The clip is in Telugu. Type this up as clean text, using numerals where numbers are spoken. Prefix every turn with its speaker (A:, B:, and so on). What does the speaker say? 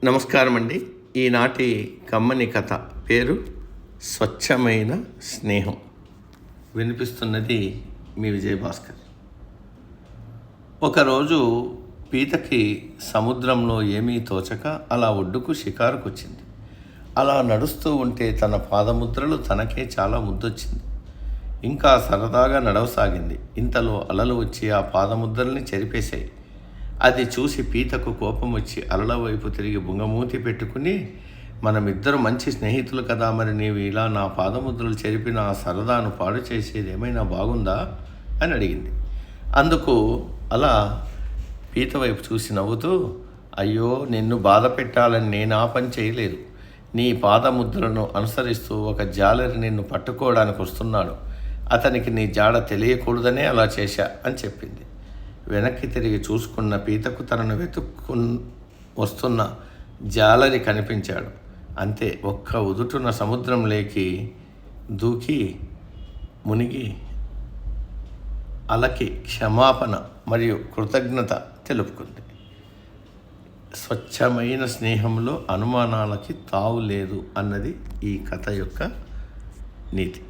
A: నమస్కారం అండి. ఈనాటి కమ్మని కథ పేరు స్వచ్ఛమైన స్నేహం. వినిపిస్తున్నది మీ విజయభాస్కర్. ఒకరోజు పీతకి సముద్రంలో ఏమీ తోచక అలా ఒడ్డుకు షికారుకు వచ్చింది. అలా నడుస్తూ ఉంటే తన పాదముద్రలు తనకే చాలా ముద్దొచ్చింది. ఇంకా సరదాగా నడవసాగింది. ఇంతలో అలలు వచ్చి ఆ పాదముద్రల్ని చెరిపేశాయి. అది చూసి పీతకు కోపం వచ్చి అలల వైపు తిరిగి బుంగమూతి పెట్టుకుని, మనమిద్దరు మంచి స్నేహితులు కదా, మరి నీవు ఇలా నా పాదముద్రలు చెరిపి నా సరదాను పాడు చేసేది ఏమైనా బాగుందా అని అడిగింది. అందుకు అలా పీత వైపు చూసి నవ్వుతూ, అయ్యో, నిన్ను బాధ పెట్టాలని నేను ఆ పని చేయలేదు. నీ పాదముద్రలను అనుసరిస్తూ ఒక జాలరి నిన్ను పట్టుకోవడానికి వస్తున్నాడు. అతనికి నీ జాడ తెలియకూడదనే అలా చేశా అని చెప్పింది. వెనక్కి తిరిగి చూసుకున్న పీతకు తనను వస్తున్న జాలరి కనిపించాడు. అంతే, ఒక్క ఉదుటున సముద్రంలోకి దూకి మునిగి అలకి క్షమాపణ మరియు కృతజ్ఞత తెలుపుకుంది. స్వచ్ఛమైన స్నేహంలో అనుమానాలకి తావు లేదు అన్నది ఈ కథ యొక్క నీతి.